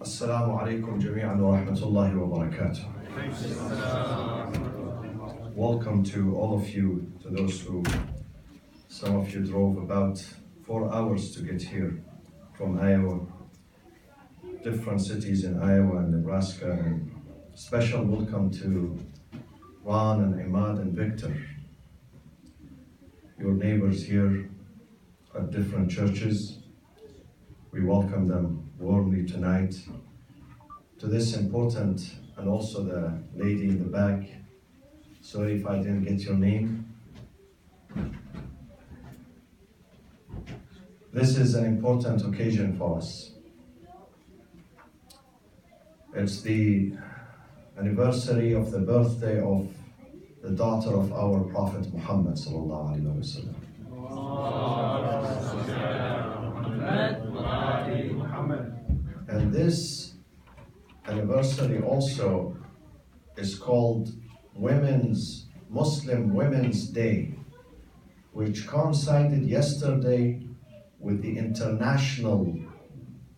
Assalamu alaikum jami'an wa rahmatullahi wa barakatuh. Welcome to all of you, to those who, some of you drove about 4 hours to get here from Iowa, different cities in Iowa and Nebraska, and special welcome to Ron and Imad and Victor, your neighbors here at different churches. We welcome them warmly tonight to this important, and also the lady in the back. Sorry if I didn't get your name. This is an important occasion for us. It's the anniversary of the birthday of the daughter of our Prophet Muhammad sallallahu alaihi wasallam. And this anniversary also is called Muslim Women's Day, which coincided yesterday with the International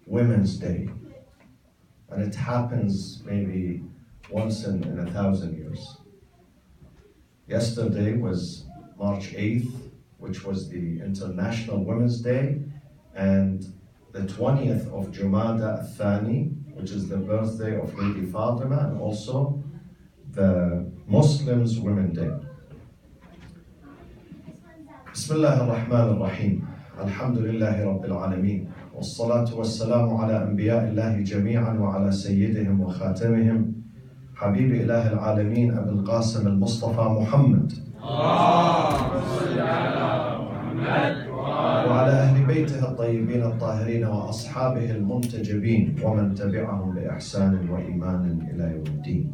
Women's Day. And it happens maybe once in 1,000 years. Yesterday was March 8th, which was the International Women's Day, and the 20th of Jumada al-Thani, which is the birthday of Lady Fatima, and also the Muslims Women's Day. Bismillah ar-Rahman ar-Rahim. Alhamdulillahi Rabbil Alameen. والصلاة والسلام على أنبياء الله جميعا وعلى سيدهم وخاتمهم حبيب إله العالمين أبي القاسم المصطفى محمد وعلى أهل بيته الطيبين الطاهرين وأصحابه المنتجبين ومن تبعهم بإحسان وإيمان إلى يوم الدين.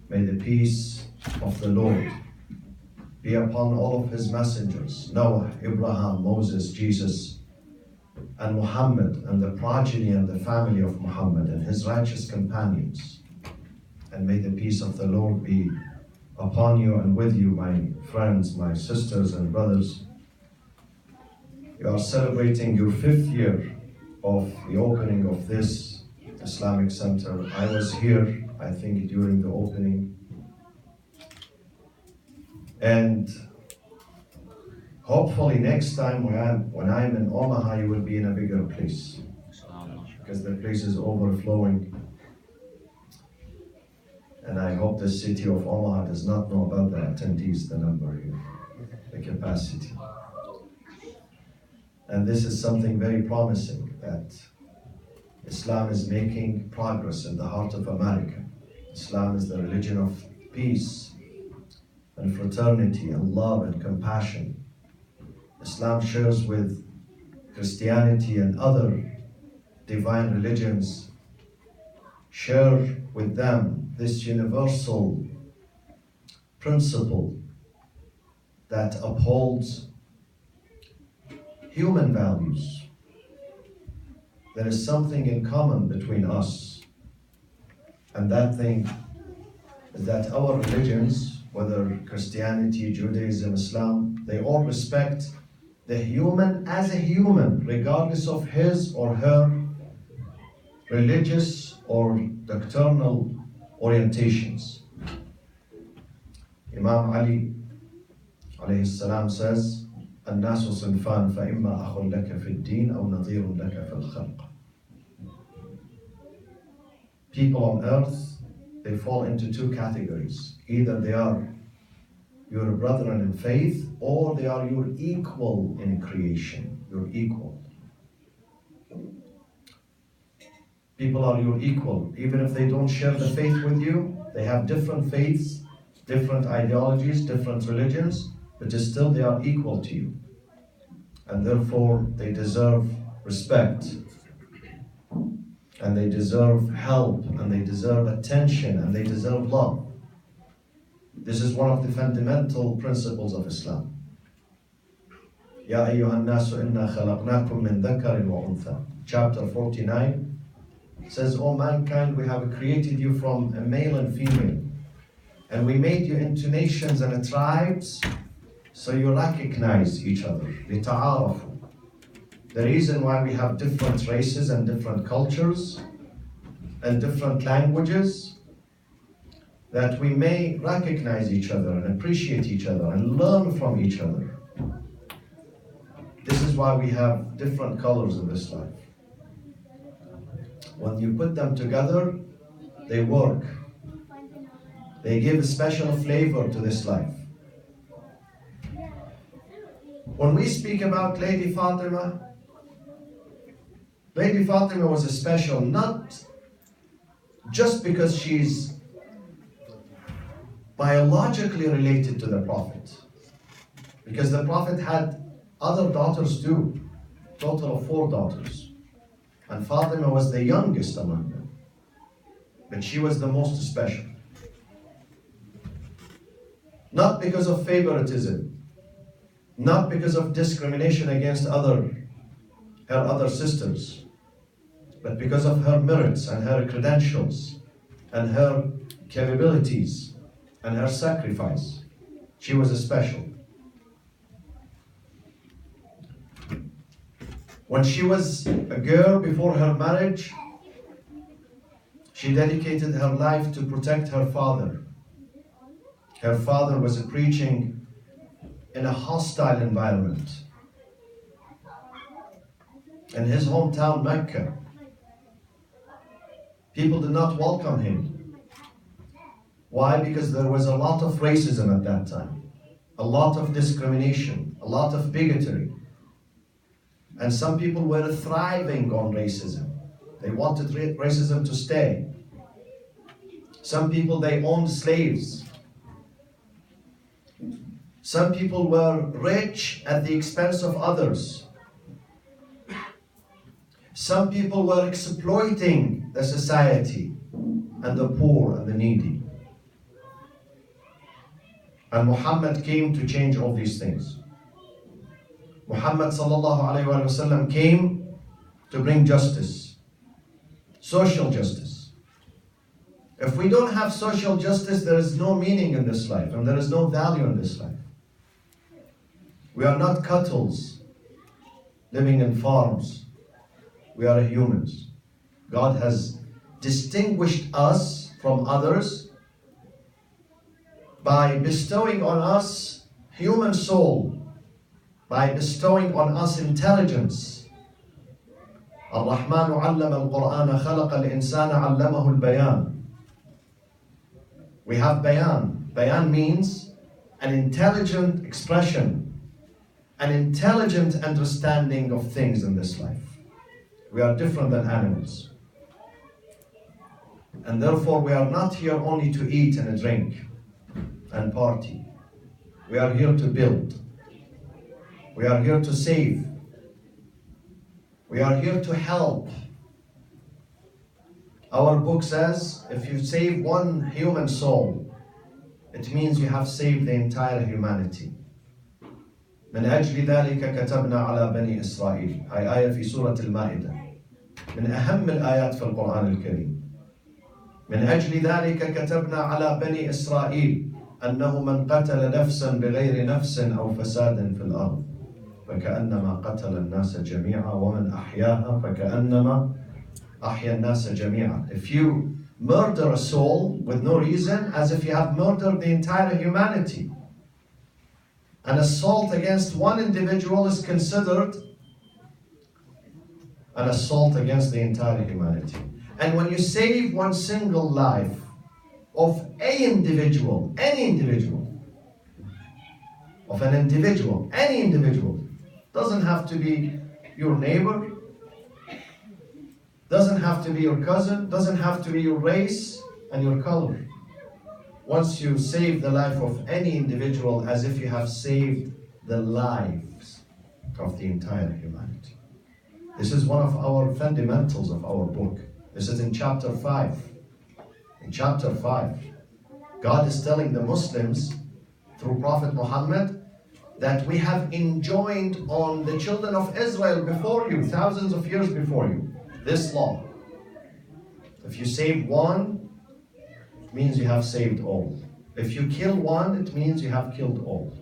May the peace of the Lord be upon all of his messengers, Noah, Abraham, Moses, Jesus, and Muhammad, and the progeny and the family of Muhammad, and his righteous companions. And may the peace of the Lord be upon you and with you, my friends, my sisters and brothers. You are celebrating your 5th year of the opening of this Islamic Center. I was here, I think, during the opening. And hopefully next time when I'm in Omaha, you will be in a bigger place, because the place is overflowing. And I hope the city of Omaha does not know about the attendees, the number here, the capacity. And this is something very promising, that Islam is making progress in the heart of America. Islam is the religion of peace and fraternity and love and compassion. Islam shares with Christianity and other divine religions, share with them this universal principle that upholds human values. There is something in common between us, and that thing is that our religions, whether Christianity, Judaism, Islam, they all respect the human as a human, regardless of his or her religious or doctrinal orientations. Imam Ali alayhi salam says, الناس صنفان فإما أخ لك في الدين أو نظير لك في الخلق. People on earth, they fall into 2 categories. Either they are your brethren in faith, or they are your equal in creation, your equal. People are your equal, even if they don't share the faith with you. They have different faiths, different ideologies, different religions, but still they are equal to you. And therefore they deserve respect, and they deserve help, and they deserve attention, and they deserve love. This is one of the fundamental principles of Islam. Ya ayyuhan nasu inna khalaqnakum min dhakarin wa untha. Chapter 49 says, O mankind, we have created you from a male and female, and we made you into nations and tribes, so you recognize each other. لِتَعَارَفُوا. the reason why we have different races and different cultures and different languages, that we may recognize each other and appreciate each other and learn from each other. This is why we have different colors in this life. When you put them together, they work. They give a special flavor to this life. When we speak about Lady Fatima was a special, not just because she's biologically related to the Prophet, because the Prophet had other daughters too, total of 4 daughters, and Fatima was the youngest among them, but she was the most special. Not because of favoritism, not because of discrimination against her other sisters, but because of her merits and her credentials and her capabilities and her sacrifice. She was a special. When she was a girl before her marriage, she dedicated her life to protect her father. Her father was preaching in a hostile environment in his hometown, Mecca. People did not welcome him. Why? Because there was a lot of racism at that time, a lot of discrimination, a lot of bigotry. And some people were thriving on racism. They wanted racism to stay. Some people, they owned slaves. Some people were rich at the expense of others. Some people were exploiting the society and the poor and the needy. And Muhammad came to change all these things. Muhammad sallallahu alayhi wa sallam came to bring justice, social justice. If we don't have social justice, there is no meaning in this life and there is no value in this life. We are not cattle living in farms. We are humans. God has distinguished us from others by bestowing on us human soul, by bestowing on us intelligence. الرحمن علم القرآن خلق الإنسان علمه البيان. We have bayan. Bayan means an intelligent expression, an intelligent understanding of things in this life. We are different than animals. And therefore we are not here only to eat and drink and party. We are here to build. We are here to save. We are here to help. Our book says, if you save one human soul, it means you have saved the entire humanity. من أجل ذلك كتبنا على بني إسرائيل. هاي آية في سورة المائدة. من أهم الآيات في القرآن الكريم. من أجل ذلك كتبنا على بني إسرائيل أنه من قتل نفسا بغير نفس أو فساد في الأرض فكأنما قتل الناس جميعا ومن أحياها فكأنما أحيا الناس جميعا. If you murder a soul with no reason, as if you have murdered the entire humanity. An assault against one individual is considered an assault against the entire humanity. And when you save one single life of any individual, doesn't have to be your neighbor, doesn't have to be your cousin, doesn't have to be your race and your color. Once you save the life of any individual, as if you have saved the lives of the entire humanity. This is one of our fundamentals of our book. This is in chapter 5. In chapter 5, God is telling the Muslims through Prophet Muhammad that we have enjoined on the children of Israel before you, thousands of years before you, this law. If you save one, it means you have saved all. If you kill one, it means you have killed all.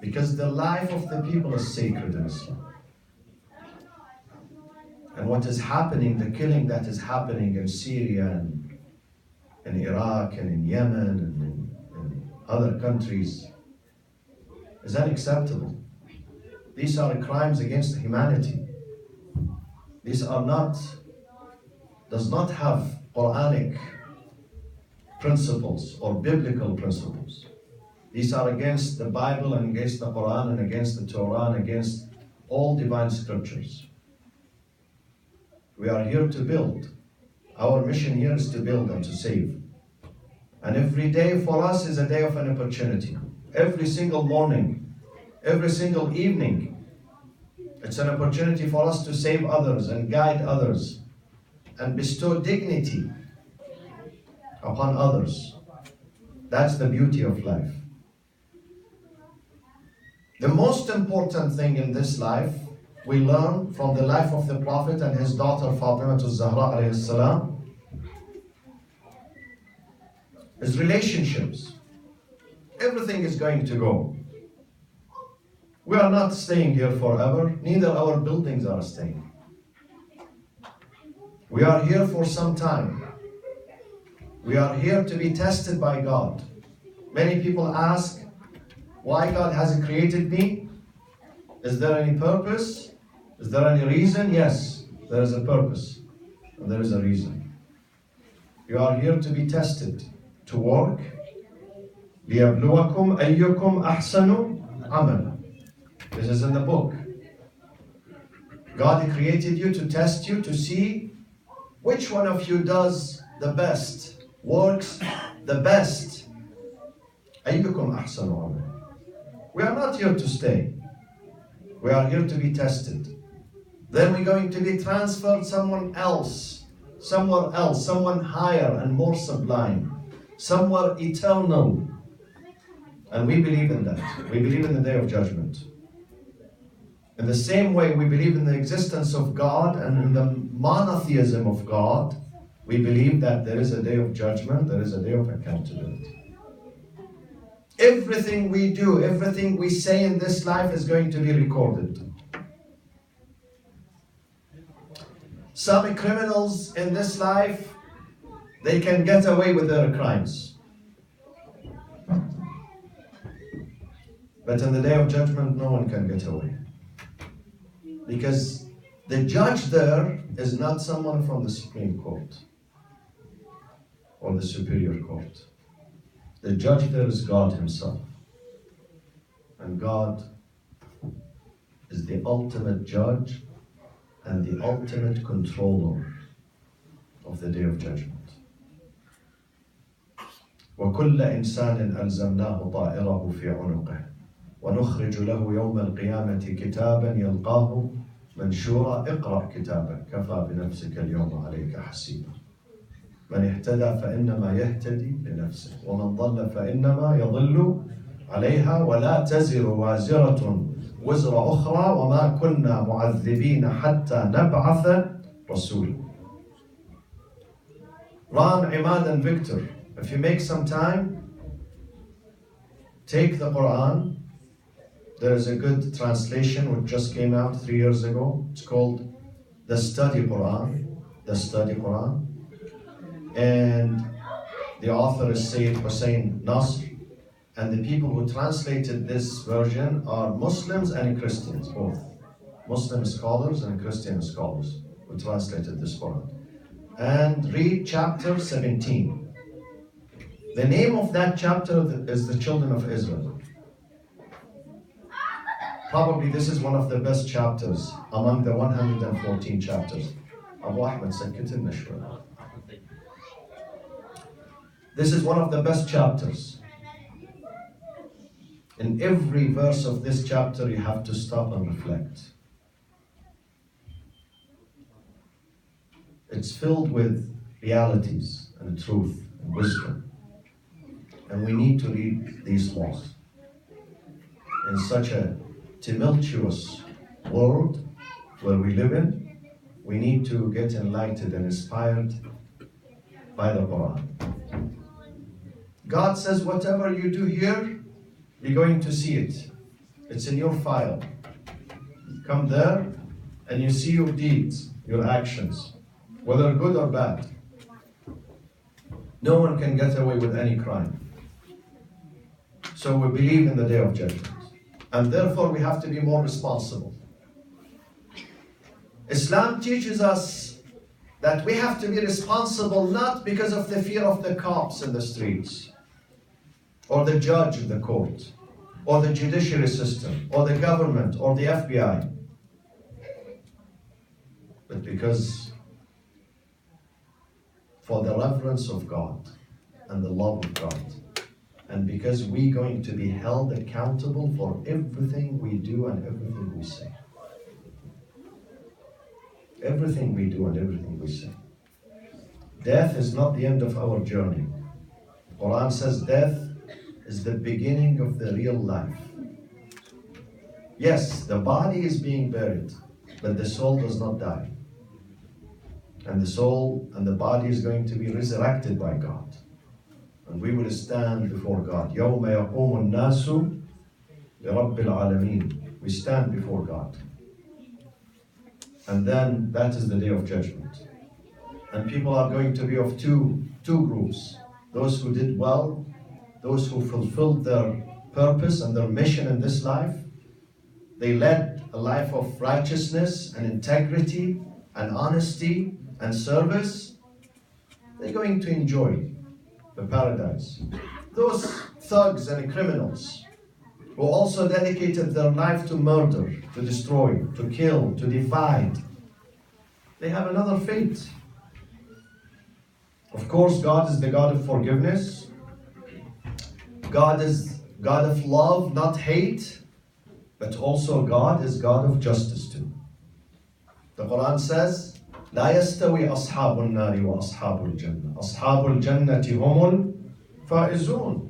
Because the life of the people is sacred in Islam. and what is happening, the killing that is happening in Syria and in Iraq and in Yemen and in other countries is unacceptable. These are crimes against humanity. These does not have Quranic principles or biblical principles. These are against the Bible and against the Quran and against the Torah and against all divine scriptures. We are here to build. Our mission here is to build and to save. And every day for us is a day of an opportunity. Every single morning, every single evening, it's an opportunity for us to save others and guide others and bestow dignity upon others. That's the beauty of life. The most important thing in this life we learn from the life of the Prophet and his daughter Fatima الزهراء alayhi salam is relationships. Everything is going to go. We are not staying here forever, neither our buildings are staying. We are here for some time. We are here to be tested by God. Many people ask, why God hasn't created me? Is there any purpose? Is there any reason? Yes, there is a purpose and there is a reason. You are here to be tested, to work. لِيَبْلُوَكُمْ أَيُّكُمْ أَحْسَنُ عَمَلًا. This is in the book. God created you to test you, to see which one of you does the best, works the best. أَيُّكُمْ أَحْسَنُ عَمَلًا. We are not here to stay. We are here to be tested. Then we're going to be transferred somewhere else, someone higher and more sublime, somewhere eternal. And we believe in that. We believe in the day of judgment. In the same way we believe in the existence of God and in the monotheism of God, we believe that there is a day of judgment, there is a day of accountability. Everything we do, everything we say in this life is going to be recorded. Some criminals in this life, they can get away with their crimes. But in the day of judgment, no one can get away. Because the judge there is not someone from the Supreme Court or the Superior Court. The judge there is God Himself. And God is the ultimate judge and the ultimate controller of the day of judgment. وَكُلَّ إِنسَانٍ أَلْزَمْنَاهُ طَائِرَهُ فِي عُنُقِهِ وَنُخْرِجُ لَهُ يَوْمَ الْقِيَامَةِ كِتَابًا يَلْقَاهُ مَنْشُورًا اقْرَأْ كِتَابَكَ كَفَى بِنَفْسِكَ الْيَوْمَ عَلَيْكَ حَسِيبًا من اهتدى فإنما يهتدي لنفسه ومن ضل فإنما يضل عليها ولا تزر وازرة وزر أخرى وما كنا معذبين حتى نبعث رسولا. Ram, Imad and Victor, if you make some time, take the Quran. There is a good translation which just came out 3 years ago. It's called The Study Quran. The Study Quran. And the author is Sayyid Hussein Nasr, and the people who translated this version are Muslims and Christians, both Muslim scholars and Christian scholars who translated this Quran. And read chapter 17. The name of that chapter is the Children of Israel. Probably this is one of the best chapters among the 114 chapters. Abu Ahmed سكت النشوة. This is one of the best chapters. In every verse of this chapter, you have to stop and reflect. It's filled with realities and truth and wisdom. And we need to read these laws. In such a tumultuous world where we live in, we need to get enlightened and inspired by the Quran. God says, whatever you do here, you're going to see it. It's in your file. You come there and you see your deeds. your actions, whether good or bad. No one can get away with any crime. So we believe in the day of judgment. And therefore we have to be more responsible. Islam teaches us that we have to be responsible not because of the fear of the cops in the streets, or the judge in the court, or the judiciary system, or the government, or the FBI, but because for the reverence of God and the love of God, and because we're going to be held accountable for everything we do and everything we say. Everything we do and everything we say. Death is not the end of our journey. Quran says death is the beginning of the real life. Yes, the body is being buried, but the soul does not die. And the soul and the body is going to be resurrected by God. And we will stand before God. يَوْمَ يَقُومُ النَّاسُ لِرَبِّ الْعَالَمِينَ. We stand before God. And then that is the day of judgment. And people are going to be of two groups. Those who did well, those who fulfilled their purpose and their mission in this life. They led a life of righteousness and integrity and honesty and service. They're going to enjoy the paradise. Those thugs and criminals who also dedicated their life to murder, to destroy, to kill, to divide, they have another fate. Of course, God is the God of forgiveness. God is God of love, not hate, but also God is God of justice too. The Quran says, لا يستوي أصحاب النار وأصحاب الجنة أصحاب الجنة هم الفائزون.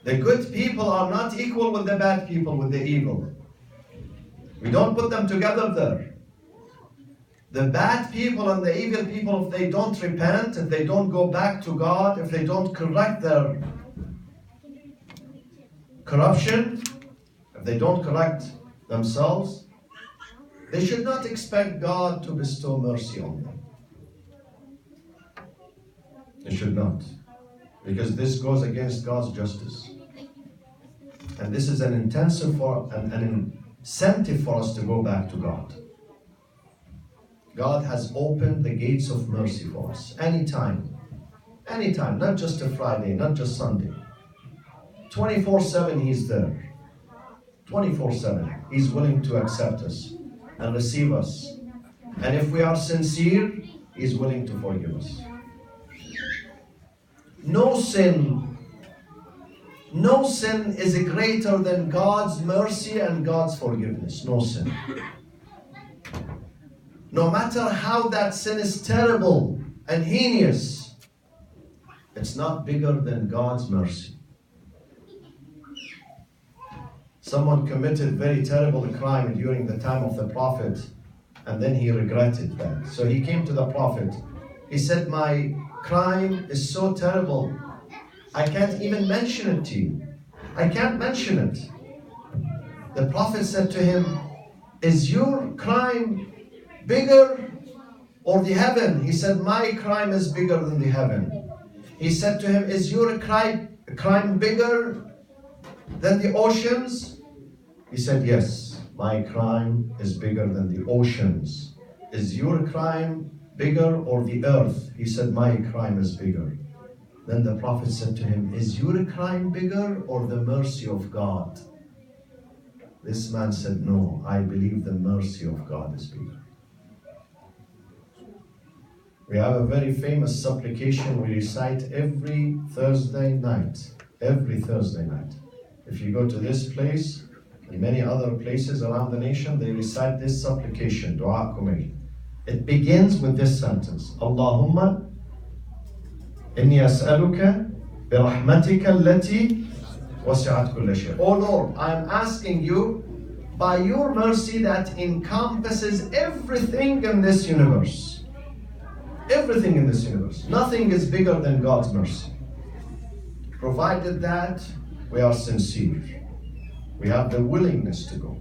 The good people are not equal with the bad people, with the evil. We don't put them together there. The bad people and the evil people, if they don't repent, if they don't go back to God, if they don't correct their corruption, if they don't correct themselves, they should not expect God to bestow mercy on them. They should not. Because this goes against God's justice. And this is an incentive for us to go back to God. God has opened the gates of mercy for us. Anytime, not just a Friday, not just Sunday. 24/7 He's there. 24/7. He's willing to accept us and receive us. And if we are sincere, He's willing to forgive us. No sin is greater than God's mercy and God's forgiveness. No sin. No matter how that sin is terrible and heinous, it's not bigger than God's mercy. Someone committed very terrible crime during the time of the Prophet, and then he regretted that. So he came to the Prophet. He said, my crime is so terrible, I can't even mention it to you. I can't mention it. The Prophet said to him, is your crime bigger or the heaven? He said, my crime is bigger than the heaven. He said to him, is your crime bigger than the oceans? He said, yes, my crime is bigger than the oceans. Is your crime bigger or the earth? He said, my crime is bigger. Then the Prophet said to him, is your crime bigger or the mercy of God? This man said, no, I believe the mercy of God is bigger. We have a very famous supplication we recite every Thursday night. Every Thursday night. If you go to this place and many other places around the nation, they recite this supplication, Dua Kumail. It begins with this sentence, Allahumma inni as'aluka birahmatika allati wasi'at kulla shay. Oh Lord, I am asking you by your mercy that encompasses everything in this universe. Everything in this universe. Nothing is bigger than God's mercy. Provided that we are sincere. We have the willingness to go.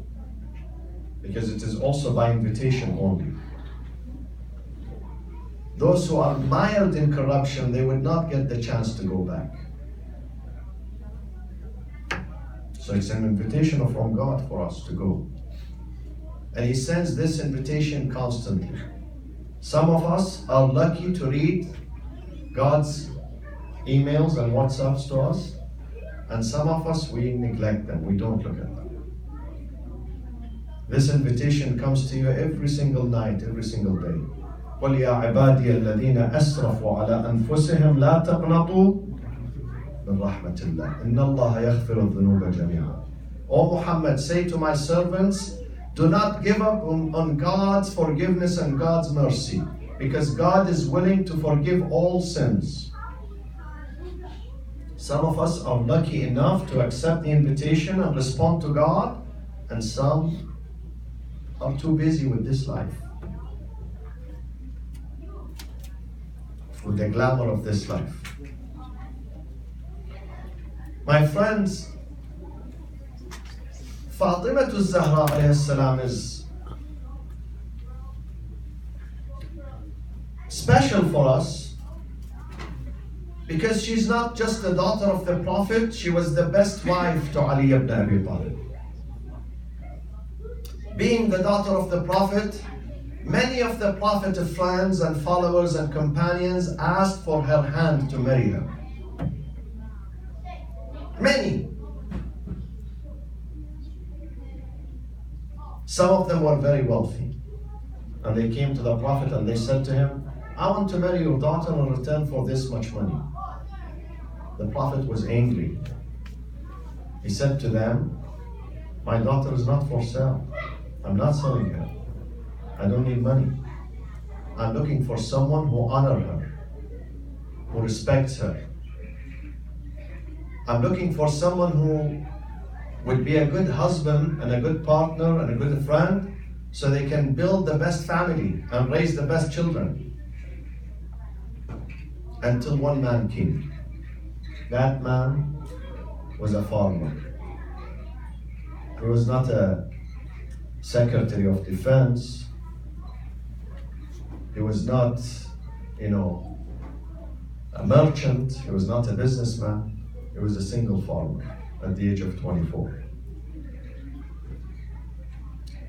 Because it is also by invitation only. Those who are mired in corruption, they would not get the chance to go back. So it's an invitation from God for us to go. And He sends this invitation constantly. Some of us are lucky to read God's emails and WhatsApps to us, and some of us, we neglect them, we don't look at them. This invitation comes to you every single night, every single day. قُلْ يَا عِبَادِيَ الَّذِينَ أَسْرَفُوا عَلَىٰ أَنفُسِهِمْ لَا تَقْنَطُوا مِنْ رَحْمَةِ اللَّهِ إِنَّ اللَّهَ يَغْفِرُ الذُّنُوبَ جَمِيعًا. O Muhammad, say to my servants, do not give up on God's forgiveness and God's mercy, because God is willing to forgive all sins. Some of us are lucky enough to accept the invitation and respond to God, and some are too busy with this life, with the glamour of this life. My friends, Fatima الزهراء alayhi salam is special for us because she's not just the daughter of the Prophet, she was the best wife to Ali ibn Abi Talib. Being the daughter of the Prophet, many of the Prophet's friends and followers and companions asked for her hand to marry her. Many. Some of them were very wealthy, and they came to the Prophet and they said to him, I want to marry your daughter in return for this much money. The Prophet was angry. He said to them, my daughter is not for sale. I'm not selling her. I don't need money. I'm looking for someone who honors her, who respects her. I'm looking for someone who would be a good husband and a good partner and a good friend, so they can build the best family and raise the best children. Until one man came. That man was a farmer. He was not a Secretary of Defense. He was not, a merchant. He was not a businessman. He was a single farmer at the age of 24.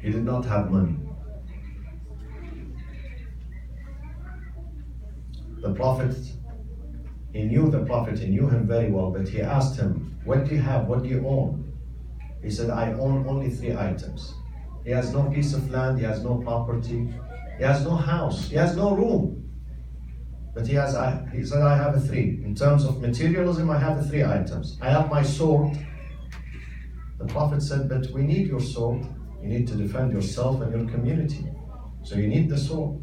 He did not have money. The Prophet, he knew him very well, but he asked him, what do you have? What do you own? He said, I own only 3 items. He has no piece of land, he has no property, he has no house, he has no room. But he said, I have 3. In terms of materialism, I have 3 items. I have my sword. The Prophet said, but we need your sword. You need to defend yourself and your community. So you need the sword.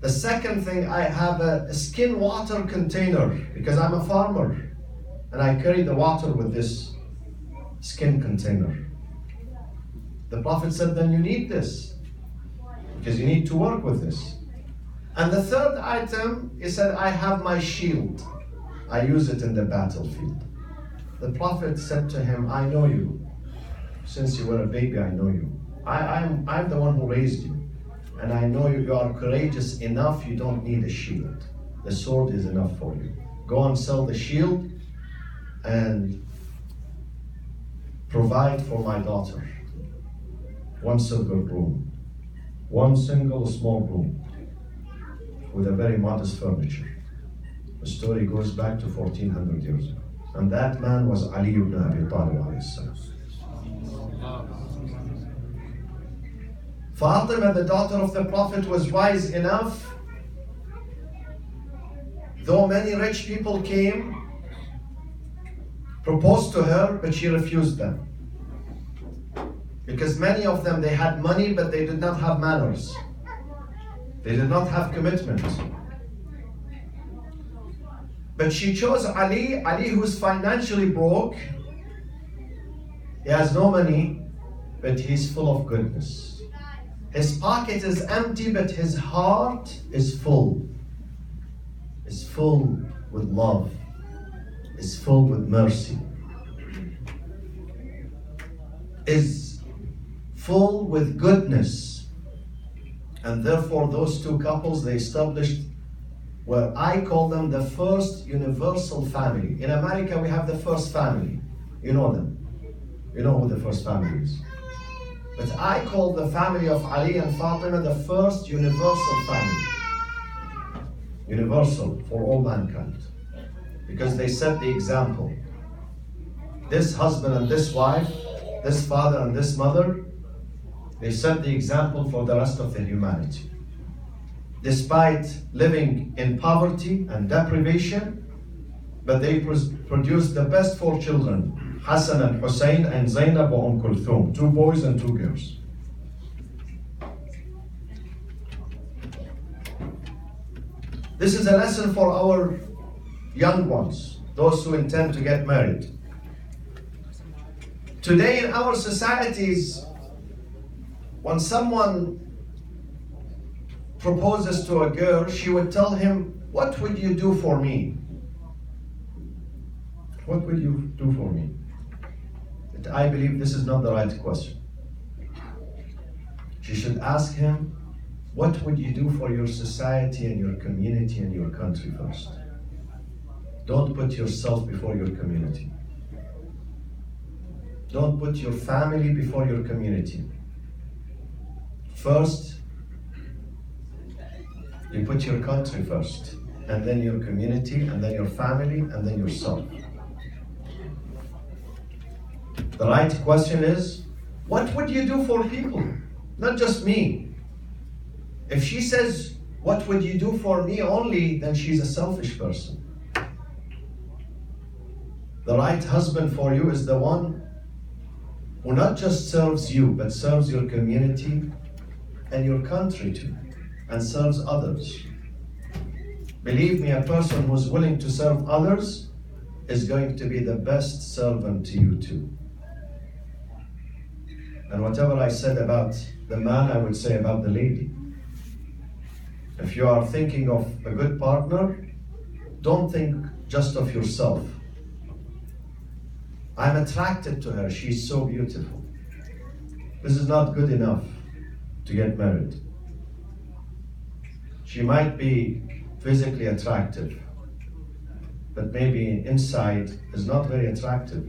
The second thing, I have a skin water container because I'm a farmer and I carry the water with this skin container. The Prophet said, then you need this because you need to work with this. And the third item, he said, I have my shield. I use it in the battlefield. The Prophet said to him, I know you. Since you were a baby, I know you. I'm the one who raised you. And I know you are courageous enough, you don't need a shield. The sword is enough for you. Go and sell the shield and provide for my daughter 1 silver room, 1 single small room with a very modest furniture. The story goes back to 1400 years ago. And that man was Ali ibn Abi Talib alayhi salam. Fatima, the daughter of the Prophet, was wise enough. Though many rich people came, proposed to her, but she refused them. Because many of them, they had money, but they did not have manners. They did not have commitment. But she chose Ali who's financially broke. He has no money, but he's full of goodness. His pocket is empty, but his heart is full. Is full with love. Is full with mercy. Is full with goodness. And therefore those two couples, they established what I call them the first universal family. In America we have the first family. You know them. You know who the first family is. But I call the family of Ali and Fatima the first universal family. Universal for all mankind. Because they set the example. This husband and this wife, this father and this mother, they set the example for the rest of the humanity. Despite living in poverty and deprivation, but they produced the best 4 children, Hassan and Hussein and Zainab and Kulthum, 2 boys and 2 girls. This is a lesson for our young ones, those who intend to get married. Today in our societies, when someone proposes to a girl, she would tell him, "What would you do for me? What would you do for me?" But I believe this is not the right question. She should ask him, "What would you do for your society and your community and your country first?" Don't put yourself before your community. Don't put your family before your community. First, you put your country first, and then your community, and then your family, and then yourself. The right question is, what would you do for people? Not just me. If she says, "What would you do for me only?" then she's a selfish person. The right husband for you is the one who not just serves you, but serves your community and your country too, and serves others. Believe me, a person who's willing to serve others is going to be the best servant to you too. And whatever I said about the man, I would say about the lady. If you are thinking of a good partner, don't think just of yourself. I'm attracted to her, she's so beautiful. This is not good enough to get married. She might be physically attractive, but maybe inside is not very attractive.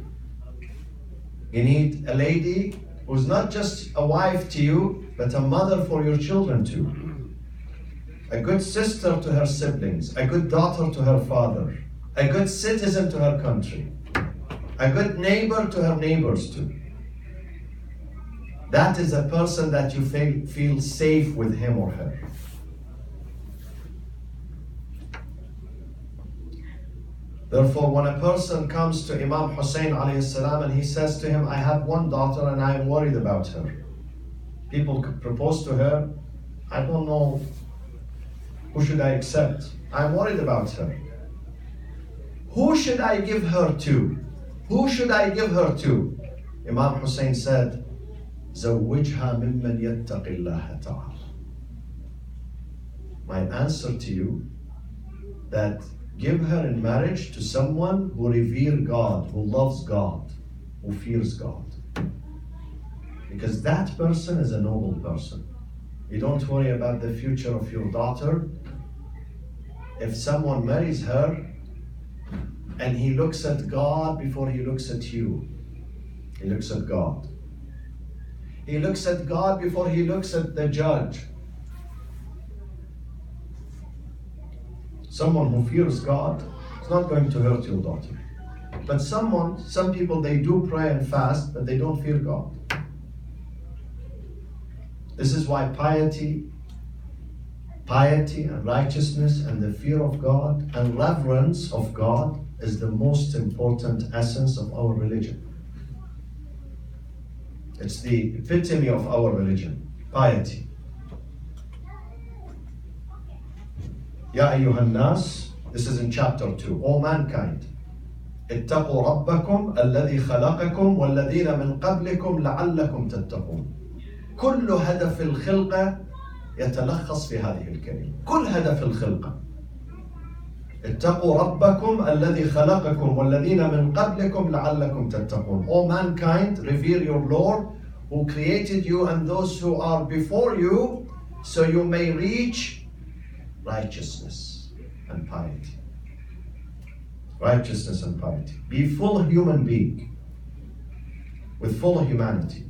You need a lady who's not just a wife to you, but a mother for your children too. A good sister to her siblings, a good daughter to her father, a good citizen to her country, a good neighbor to her neighbors too. That is a person that you feel safe with him or her. Therefore, when a person comes to Imam Hussein alayhi salam and he says to him, "I have one daughter and I am worried about her." People could propose to her, "I don't know, who should I accept? I'm worried about her. Who should I give her to? Who should I give her to?" Imam Hussein said, "زوجها ممن يتق الله تعالى." My answer to you, that give her in marriage to someone who reveres God, who loves God, who fears God. Because that person is a noble person. You don't worry about the future of your daughter. If someone marries her and he looks at God before he looks at you, he looks at God. He looks at God before he looks at the judge. Someone who fears God is not going to hurt your daughter. But some people, they do pray and fast, but they don't fear God. This is why piety and righteousness and the fear of God and reverence of God is the most important essence of our religion. It's the epitome of our religion, piety. Ya ayyuhan nas, this is in chapter 2. O mankind, اتقوا ربكم الذي خلقكم والذين من قبلكم لعلكم تتقون. كل هدف الخلقة يتلخص في هذه الكلمة. كل هدف الخلقة. اتقوا ربكم الذي خلقكم والذين من قبلكم لعلكم تتقون. O mankind, revere your Lord who created you and those who are before you, so you may reach righteousness and piety. Righteousness and piety. Be full human being with full humanity.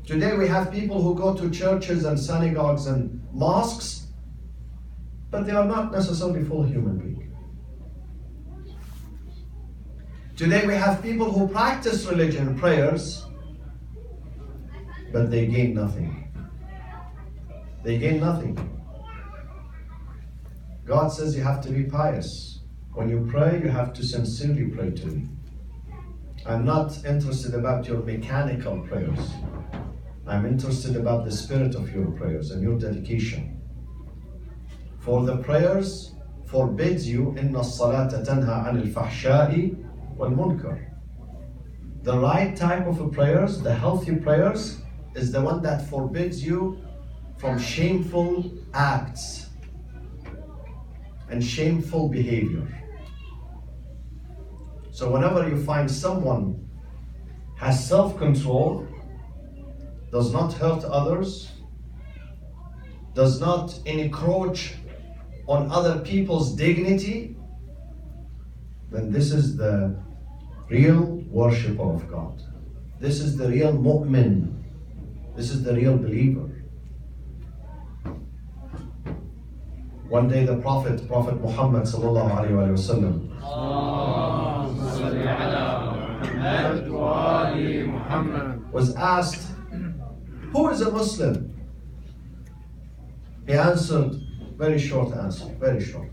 Today we have people who go to churches and synagogues and mosques, but they are not necessarily full human being. Today we have people who practice religion, prayers, but they gain nothing. They gain nothing. God says you have to be pious. When you pray, you have to sincerely pray to me. I'm not interested about your mechanical prayers. I'm interested about the spirit of your prayers and your dedication. For the prayers forbids you, إِنَّ الصَّلَاةَ تَنْهَى عَنِ الْفَحْشَاءِ وَالْمُنْكَرِ. The right type of prayers, the healthy prayers, is the one that forbids you from shameful acts and shameful behavior. So whenever you find someone has self-control, does not hurt others, does not encroach on other people's dignity, then this is the real worshipper of God. This is the real mu'min. This is the real believer. One day the Prophet Muhammad sallallahu alaihi wasallam, was asked, who is a Muslim? He answered, very short answer, very short.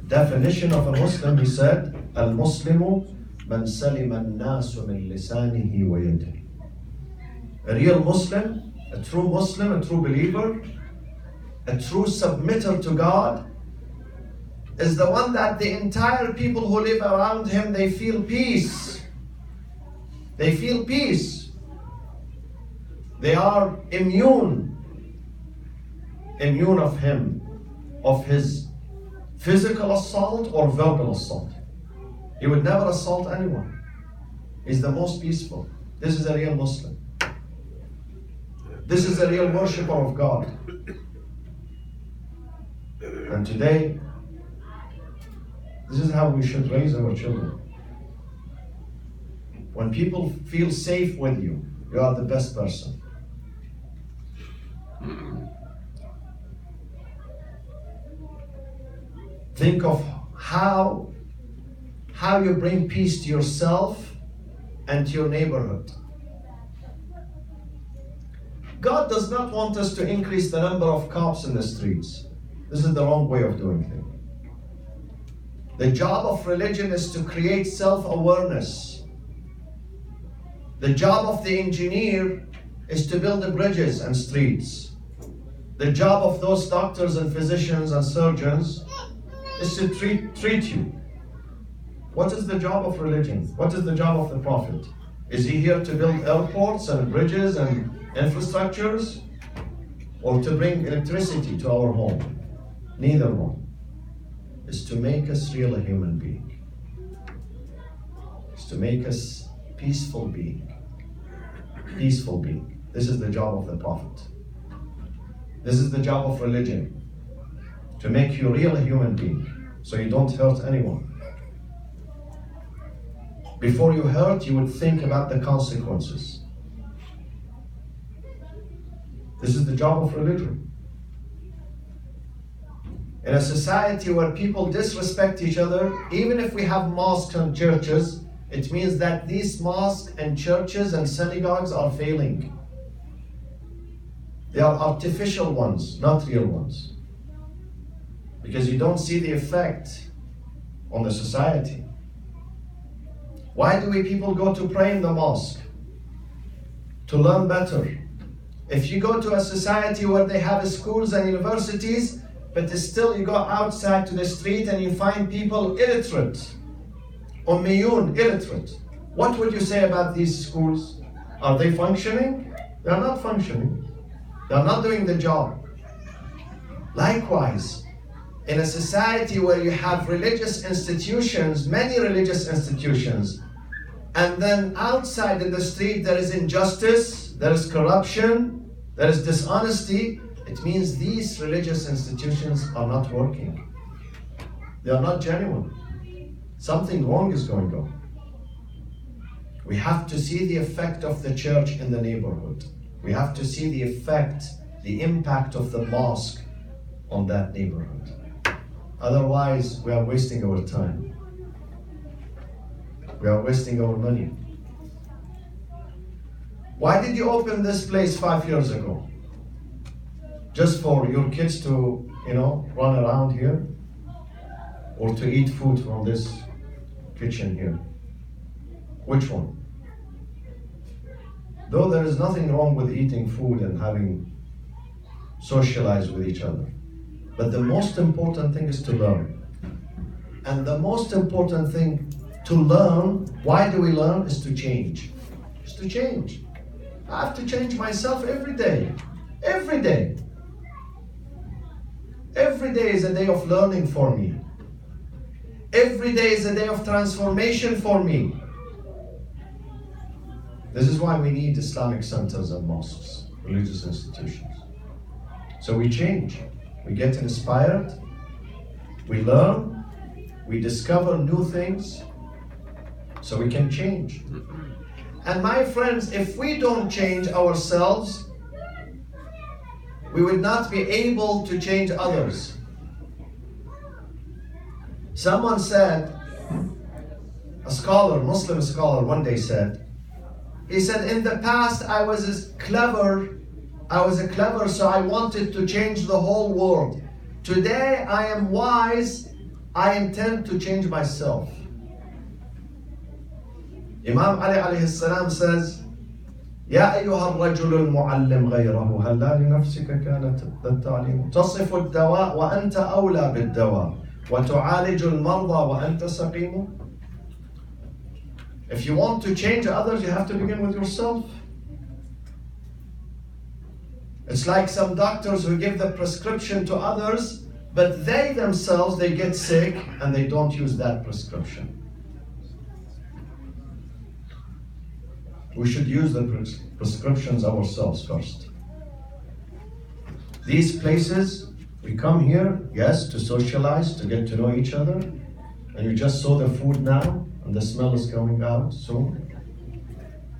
Definition of a Muslim, he said, Al-Muslimu man salima an-nasu min lisanihi wa yadihi. A real Muslim, a true Muslim, a true believer, a true submitter to God, is the one that the entire people who live around him, they feel peace. They feel peace. They are immune of him, of his physical assault or verbal assault. He would never assault anyone. He's the most peaceful. This is a real Muslim. This is a real worshipper of God. And today, this is how we should raise our children. When people feel safe with you, you are the best person. Think of how you bring peace to yourself and to your neighborhood. God does not want us to increase the number of cops in the streets. This is the wrong way of doing things. The job of religion is to create self-awareness. The job of the engineer is to build the bridges and streets. The job of those doctors and physicians and surgeons is to treat you. What is the job of religion? What is the job of the Prophet? Is he here to build airports and bridges and infrastructures, or to bring electricity to our home? Neither one. Is to make us real a human being. Is to make us peaceful being. Peaceful being. This is the job of the Prophet. This is the job of religion. To make you real a human being, so you don't hurt anyone. Before you hurt, you would think about the consequences. This is the job of religion. In a society where people disrespect each other, even if we have mosques and churches, it means that these mosques and churches and synagogues are failing. They are artificial ones, not real ones. Because you don't see the effect on the society. Why do we people go to pray in the mosque? To learn better. If you go to a society where they have schools and universities, but still you go outside to the street and you find people illiterate, ummiyun, illiterate. What would you say about these schools? Are they functioning? They are not functioning. They are not doing the job. Likewise, in a society where you have religious institutions, many religious institutions, and then outside in the street there is injustice, there is corruption, there is dishonesty, it means these religious institutions are not working. They are not genuine. Something wrong is going on. We have to see the effect of the church in the neighborhood. We have to see the effect, the impact of the mosque on that neighborhood. Otherwise, we are wasting our time. We are wasting our money. Why did you open this place 5 years ago? Just for your kids to, run around here? Or to eat food from this kitchen here? Which one? Though there is nothing wrong with eating food and having socialized with each other. But the most important thing is to learn. And the most important thing to learn, why do we learn? Is to change. Is to change. I have to change myself every day. Every day. Every day is a day of learning for me. Every day is a day of transformation for me. This is why we need Islamic centers and mosques, religious institutions. So we change, we get inspired, we learn, we discover new things, so we can change. And my friends, if we don't change ourselves, we would not be able to change others. Someone said, a scholar, Muslim scholar, one day said, he said, in the past I was clever, so I wanted to change the whole world. Today I am wise, I intend to change myself. Imam Ali alayhi salam says, يا أيها الرجل المعلم غيره هلا لنفسك كانت التعليم تصف الدواء وأنت أولى بالدواء وتعالج المرضى وأنت سقيم. If you want to change others, you have to begin with yourself. It's like some doctors who give the prescription to others, but they themselves, they get sick and they don't use that prescription. We should use the prescriptions ourselves first. These places, we come here, yes, to socialize, to get to know each other, and you just saw the food now, and the smell is coming out soon.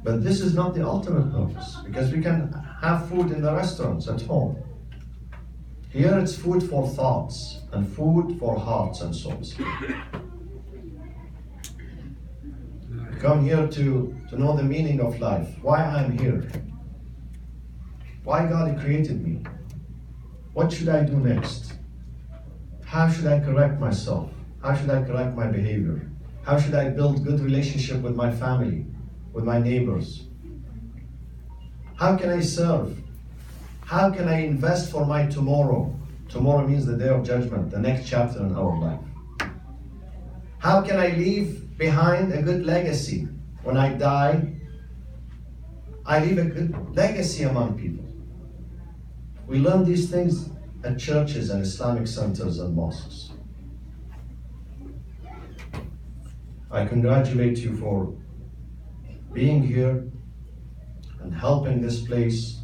But this is not the ultimate purpose, because we can have food in the restaurants at home. Here it's food for thoughts, and food for hearts and souls. Come here to know the meaning of life, why I'm here, why God created me, what should I do next, how should I correct myself, how should I correct my behavior, how should I build good relationship with my family, with my neighbors, how can I serve, how can I invest for my tomorrow. Tomorrow means the day of judgment, the next chapter in our life. How can I leave behind a good legacy? When I die, I leave a good legacy among people. We learn these things at churches and Islamic centers and mosques. I congratulate you for being here and helping this place.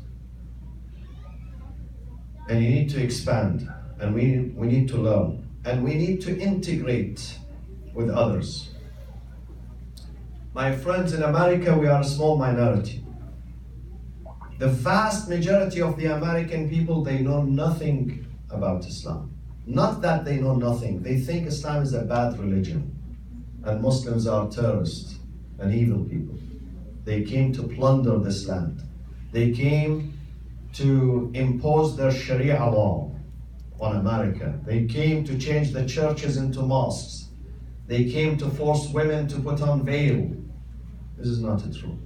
And you need to expand, and we need to learn, and we need to integrate with others. My friends, in America, we are a small minority. The vast majority of the American people, they know nothing about Islam. Not that they know nothing, they think Islam is a bad religion and Muslims are terrorists and evil people. They came to plunder this land. They came to impose their Sharia law on America. They came to change the churches into mosques. They came to force women to put on veil. This is not true.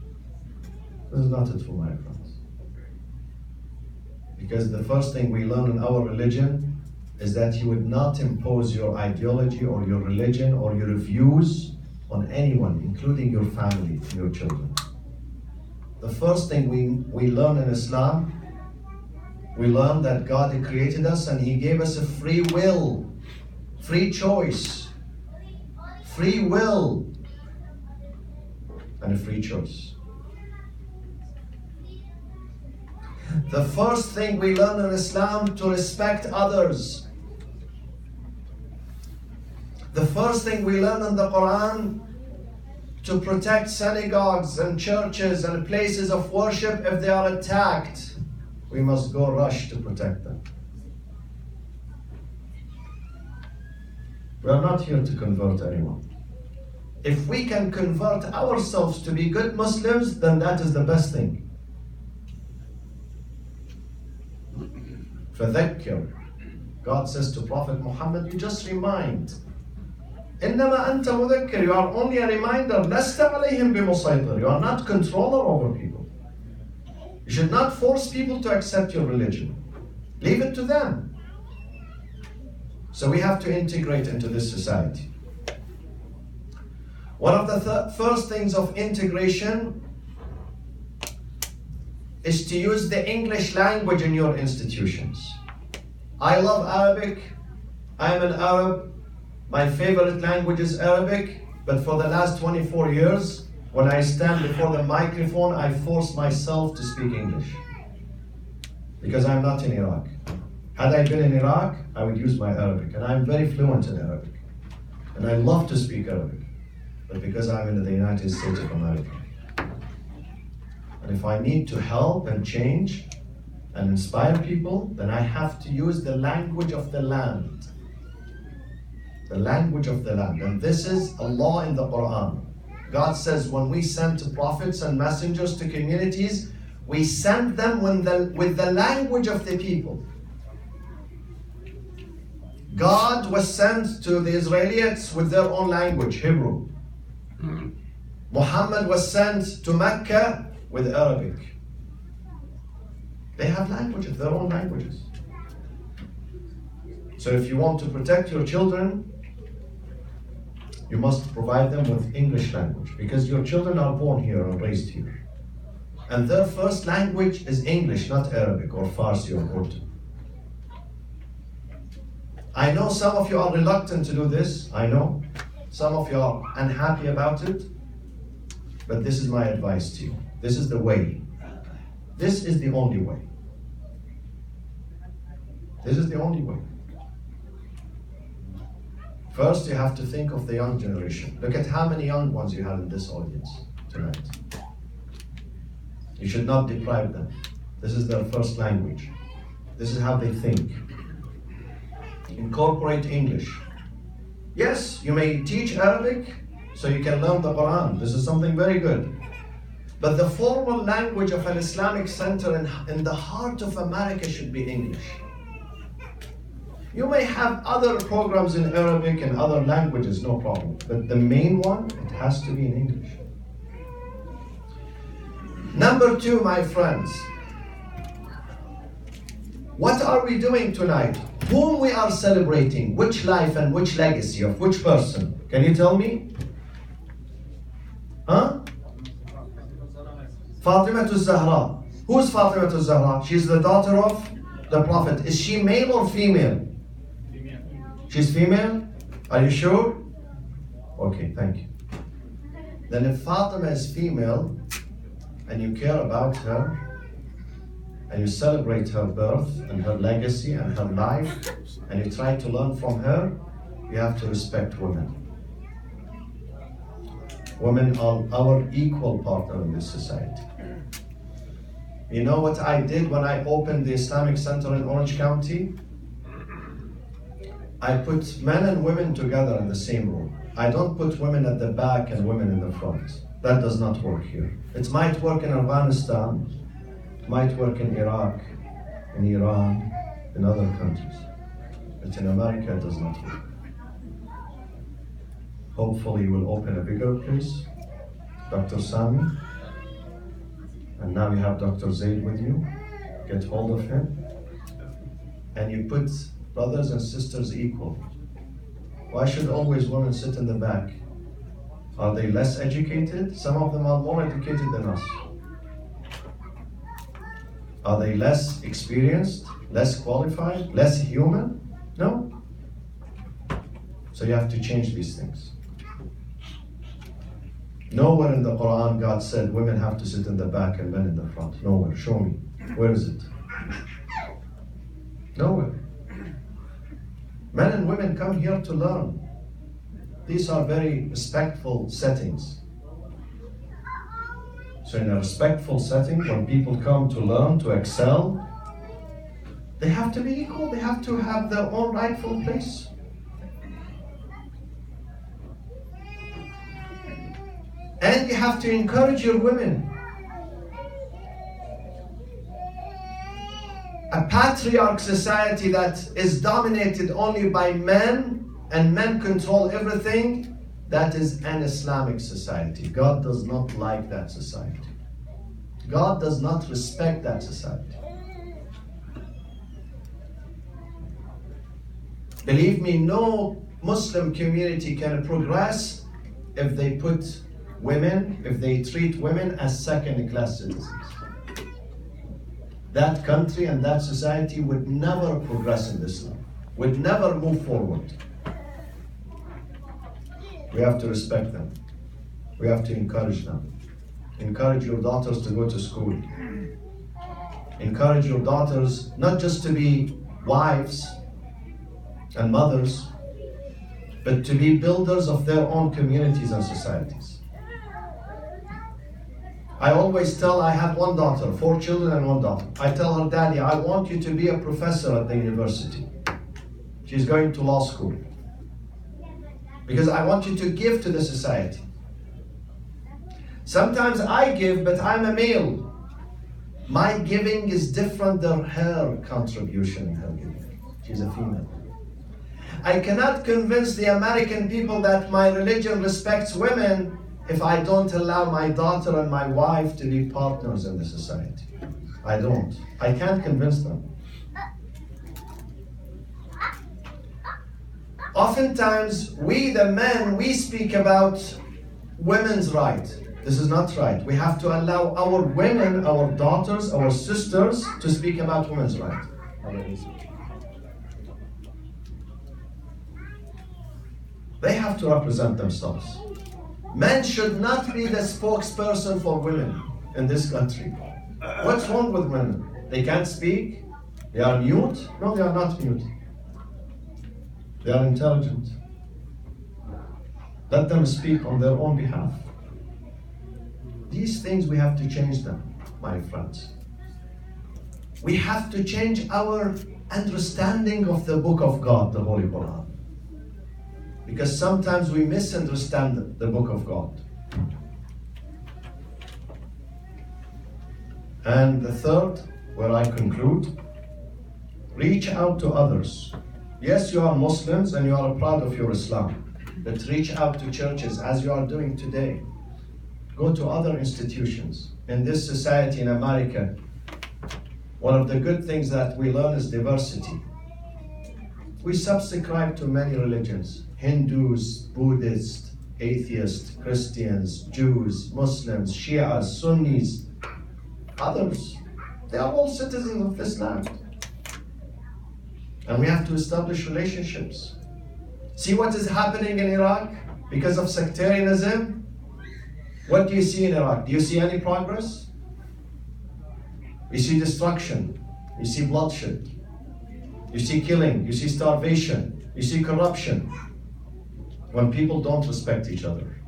This is not true, my friends. Because the first thing we learn in our religion is that you would not impose your ideology or your religion or your views on anyone, including your family and your children. The first thing we learn in Islam, we learn that God created us and He gave us a free will, free choice, free will, and a free choice. The first thing we learn in Islam to respect others. The first thing we learn in the Quran to protect synagogues and churches and places of worship. If they are attacked, we must go rush to protect them. We are not here to convert anyone. If we can convert ourselves to be good Muslims, then that is the best thing. فذكر. God says to Prophet Muhammad, you just remind. إنما أنت مذكر. You are only a reminder. لست عليهم بمسيطر. You are not controller over people. You should not force people to accept your religion. Leave it to them. So we have to integrate into this society. One of the first things of integration is to use the English language in your institutions. I love Arabic. I am an Arab. My favorite language is Arabic, but for the last 24 years, when I stand before the microphone, I force myself to speak English. Because I'm not in Iraq. Had I been in Iraq, I would use my Arabic, and I'm very fluent in Arabic. And I love to speak Arabic, but because I'm in the United States of America. And if I need to help and change and inspire people, then I have to use the language of the land. The language of the land. And this is a law in the Quran. God says when we send prophets and messengers to communities, we send them with the language of the people. God was sent to the Israelites with their own language, Hebrew. Muhammad was sent to Mecca with Arabic. They have languages, their own languages. So if you want to protect your children, you must provide them with English language, because your children are born here and raised here. And their first language is English, not Arabic or Farsi or Urdu. I know some of you are reluctant to do this, I know. Some of you are unhappy about it, but this is my advice to you. This is the way. This is the only way. This is the only way. First, you have to think of the young generation. Look at how many young ones you have in this audience tonight. You should not deprive them. This is their first language. This is how they think. Incorporate English. Yes, you may teach Arabic so you can learn the Quran. This is something very good. But the formal language of an Islamic center in the heart of America should be English. You may have other programs in Arabic and other languages, no problem. But the main one, it has to be in English. Number two, my friends. What are we doing tonight? Whom we are celebrating? Which life and which legacy of which person? Can you tell me? Huh? Fatima al-Zahra. Who's Fatima al-Zahra? She's the daughter of the Prophet. Is she male or female? She's female? Are you sure? Okay, thank you. Then if Fatima is female and you care about her and you celebrate her birth and her legacy and her life and you try to learn from her, you have to respect women. Women are our equal partner in this society. You know what I did when I opened the Islamic Center in Orange County? I put men and women together in the same room. I don't put women at the back and women in the front. That does not work here. It might work in Afghanistan, it might work in Iraq, in Iran, in other countries. But in America, it does not work. Hopefully you will open a bigger place, Dr. Sami, and now you have Dr. Zaid with you. Get hold of him, and you put brothers and sisters equal. Why should always women sit in the back? Are they less educated? Some of them are more educated than us. Are they less experienced, less qualified, less human? No. So you have to change these things. Nowhere in the Quran God said women have to sit in the back and men in the front. Nowhere. Show me. Where is it? Nowhere. Men and women come here to learn. These are very respectful settings. So in a respectful setting, when people come to learn, to excel, they have to be equal. They have to have their own rightful place. And you have to encourage your women. A patriarch society that is dominated only by men and men control everything, that is an Islamic society. God does not like that society. God does not respect that society. Believe me, no Muslim community can progress if they put women, if they treat women as second-class citizens. That country and that society would never progress in this life, would never move forward. We have to respect them. We have to encourage them. Encourage your daughters to go to school. Encourage your daughters not just to be wives and mothers, but to be builders of their own communities and societies. I always tell, I have one daughter, 4 children and 1 daughter. I tell her, Daddy, I want you to be a professor at the university. She's going to law school. Because I want you to give to the society. Sometimes I give, but I'm a male. My giving is different than her contribution in her giving. She's a female. I cannot convince the American people that my religion respects women if I don't allow my daughter and my wife to be partners in the society. I don't. I can't convince them. Oftentimes, we the men, we speak about women's right. This is not right. We have to allow our women, our daughters, our sisters to speak about women's right. They have to represent themselves. Men should not be the spokesperson for women in this country. What's wrong with women? They can't speak? They are mute? No, they are not mute. They are intelligent. Let them speak on their own behalf. These things we have to change them, my friends. We have to change our understanding of the book of God, the Holy Quran. Because sometimes we misunderstand the book of God. And the third, where I conclude, reach out to others. Yes, you are Muslims and you are proud of your Islam, but reach out to churches as you are doing today. Go to other institutions. In this society in America, one of the good things that we learn is diversity. We subscribe to many religions. Hindus, Buddhists, atheists, Christians, Jews, Muslims, Shias, Sunnis, others. They are all citizens of this land. And we have to establish relationships. See what is happening in Iraq because of sectarianism? What do you see in Iraq? Do you see any progress? You see destruction. You see bloodshed. You see killing. You see starvation. You see corruption. When people don't respect each other.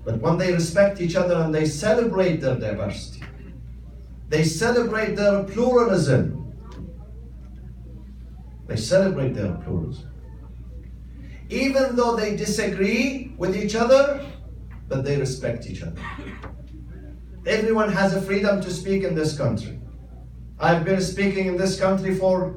But when they respect each other and they celebrate their diversity, they celebrate their pluralism. They celebrate their pluralism. Even though they disagree with each other, but they respect each other. Everyone has a freedom to speak in this country. I've been speaking in this country for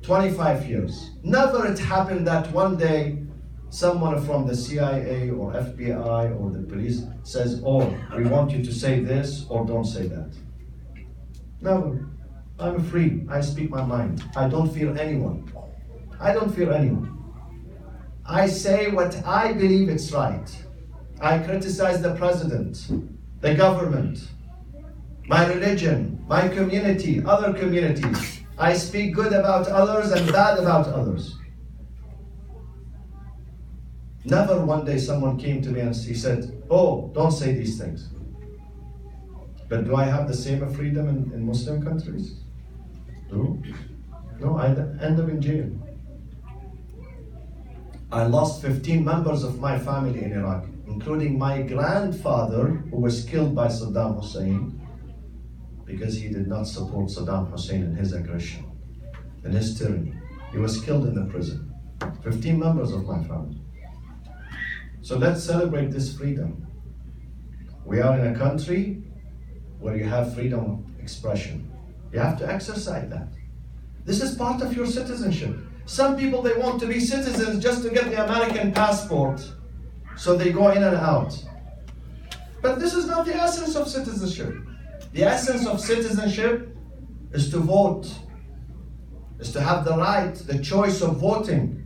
25 years. Never it happened that one day someone from the CIA or FBI or the police says, oh, we want you to say this or don't say that. Never. I'm free. I speak my mind. I don't fear anyone. I don't fear anyone. I say what I believe it's right. I criticize the president, the government, my religion, my community, other communities. I speak good about others and bad about others. Never one day someone came to me and he said, oh, don't say these things. But do I have the same freedom in Muslim countries? No, I end up in jail. I lost 15 members of my family in Iraq, including my grandfather, who was killed by Saddam Hussein because he did not support Saddam Hussein in his aggression, in his tyranny. He was killed in the prison. 15 members of my family. So let's celebrate this freedom. We are in a country where you have freedom of expression. You have to exercise that. This is part of your citizenship. Some people, they want to be citizens just to get the American passport, so they go in and out. But this is not the essence of citizenship. The essence of citizenship is to vote, is to have the right, the choice of voting,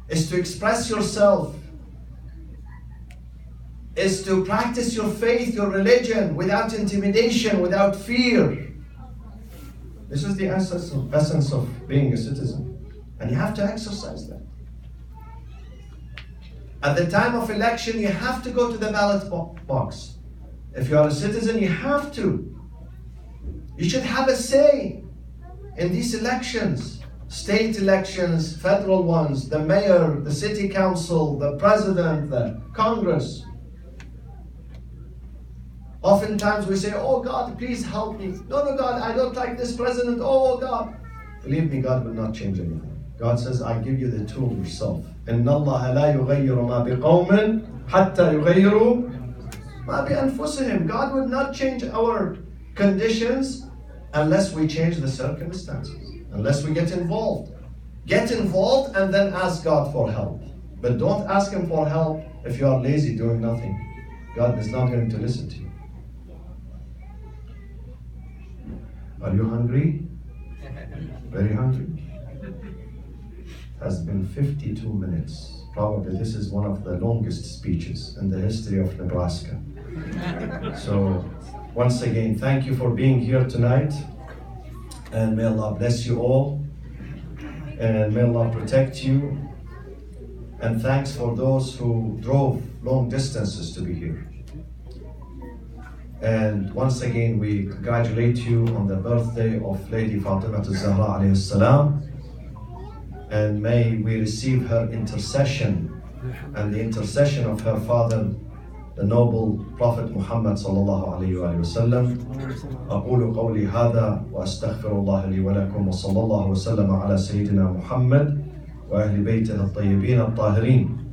is to express yourself, is to practice your faith, your religion, without intimidation, without fear. This is the essence of being a citizen. And you have to exercise that. At the time of election, you have to go to the ballot box. If you are a citizen, you have to. You should have a say in these elections. State elections, federal ones, the mayor, the city council, the president, the Congress. Oftentimes we say, oh God, please help me. No, God, I don't like this president. Oh God. Believe me, God will not change anything. God says, I give you the tool yourself. إِنَّ اللَّهَ لَا يُغَيِّرُ مَا بِقَوْمٍ حَتَّى يُغَيِّرُوا مَا بِأَنفُسِهِمْ. God will not change our conditions unless we change the circumstances, unless we get involved. Get involved and then ask God for help. But don't ask Him for help if you are lazy doing nothing. God is not going to listen to you. Are you hungry? Very hungry. Has been 52 minutes. Probably this is one of the longest speeches in the history of Nebraska. So, once again, thank you for being here tonight. And may Allah bless you all. And may Allah protect you. And thanks for those who drove long distances to be here. And once again, we congratulate you on the birthday of Lady Fatimah al-Zahra alayhi salam. And may we receive her intercession and the intercession of her father, the noble Prophet Muhammad sallallahu alayhi wa sallam. أقول قولي هذا وأستغفر الله لي ولكم وصلى الله وسلم على سيدنا محمد وأهل بيته الطيبين الطاهرين.